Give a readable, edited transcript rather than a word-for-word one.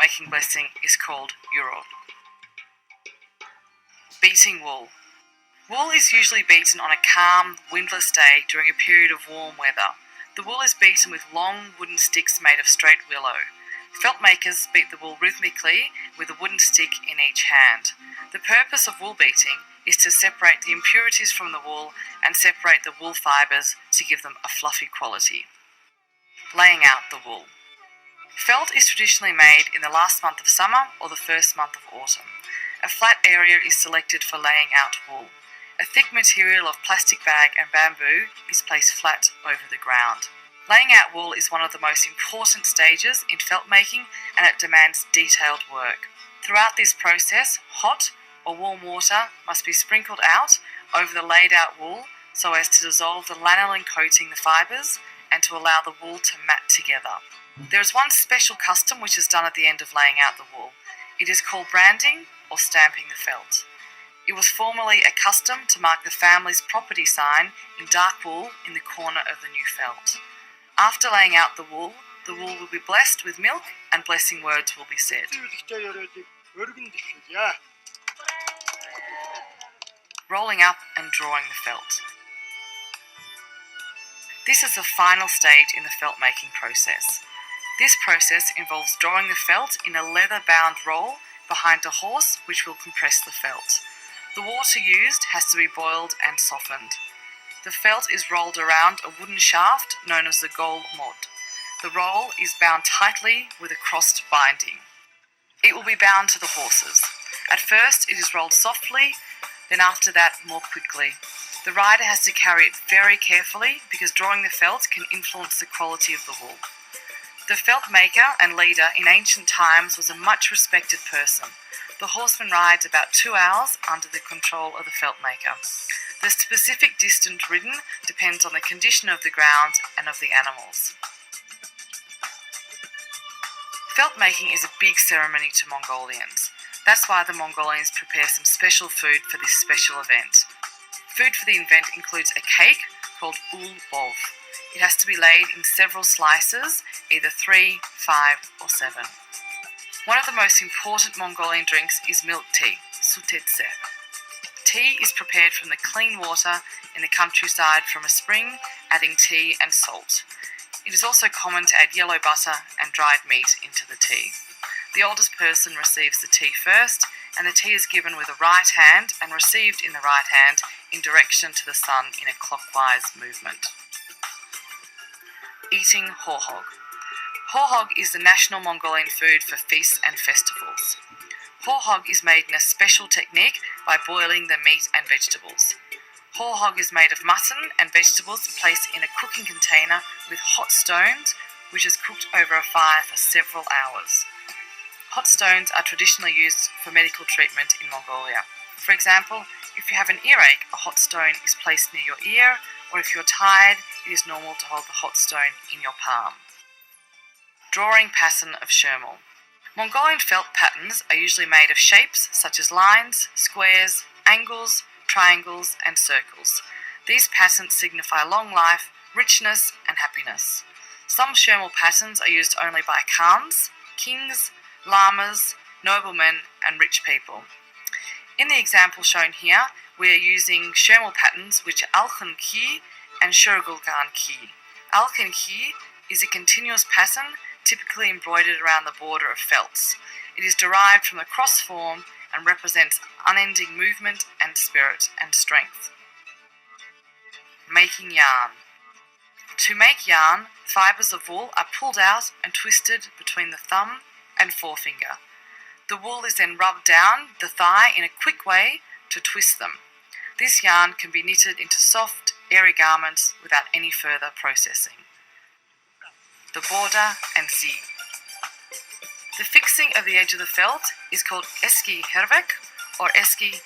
felt-making blessing is called Euro. Beating wool. Wool is usually beaten on a calm, windless day during a period of warm weather. The wool is beaten with long wooden sticks made of straight willow. Felt makers beat the wool rhythmically with a wooden stick in each hand. The purpose of wool beating is to separate the impurities from the wool and separate the wool fibres to give them a fluffy quality. Laying out the wool. Felt is traditionally made in the last month of summer or the first month of autumn. A flat area is selected for laying out wool. A thick material of plastic bag and bamboo is placed flat over the ground. Laying out wool is one of the most important stages in felt making, and it demands detailed work. Throughout this process, hot or warm water must be sprinkled out over the laid out wool so as to dissolve the lanolin coating the fibres and to allow the wool to mat together. There is one special custom which is done at the end of laying out the wool. It is called branding or stamping the felt. It was formerly a custom to mark the family's property sign in dark wool in the corner of the new felt. After laying out the wool will be blessed with milk and blessing words will be said. Rolling up and drawing the felt. This is the final stage in the felt making process. This process involves drawing the felt in a leather-bound roll behind a horse which will compress the felt. The water used has to be boiled and softened. The felt is rolled around a wooden shaft known as the gol mod. The roll is bound tightly with a crossed binding. It will be bound to the horses. At first it is rolled softly, then after that more quickly. The rider has to carry it very carefully because drawing the felt can influence the quality of the wool. The felt maker and leader in ancient times was a much respected person. The horseman rides about 2 hours under the control of the felt maker. The specific distance ridden depends on the condition of the ground and of the animals. Felt making is a big ceremony to Mongolians. That's why the Mongolians prepare some special food for this special event. Food for the event includes a cake called ul-bov. It has to be laid in several slices, either 3, 5 or 7. One of the most important Mongolian drinks is milk tea, sutetse. Tea is prepared from the clean water in the countryside from a spring, adding tea and salt. It is also common to add yellow butter and dried meat into the tea. The oldest person receives the tea first, and the tea is given with the right hand and received in the right hand in direction to the sun in a clockwise movement. Eating horhog. Horhog is the national Mongolian food for feasts and festivals. Horhog is made in a special technique by boiling the meat and vegetables. Horhog is made of mutton and vegetables placed in a cooking container with hot stones, which is cooked over a fire for several hours. Hot stones are traditionally used for medical treatment in Mongolia. For example, if you have an earache, a hot stone is placed near your ear, or if you're tired, it is normal to hold the hot stone in your palm. Drawing pattern of Shermal. Mongolian felt patterns are usually made of shapes such as lines, squares, angles, triangles, and circles. These patterns signify long life, richness, and happiness. Some Shermal patterns are used only by Khans, kings, lamas, noblemen, and rich people. In the example shown here, we are using Shermal patterns which are Alkhan Ki and Shurgulgan Ki. Alkhan Ki is a continuous pattern typically embroidered around the border of felts. It is derived from the cross form and represents unending movement and spirit and strength. Making yarn. To make yarn, fibres of wool are pulled out and twisted between the thumb and forefinger. The wool is then rubbed down the thigh in a quick way to twist them. This yarn can be knitted into soft, airy garments without any further processing. The border and Z. The fixing of the edge of the felt is called eski hervek or eski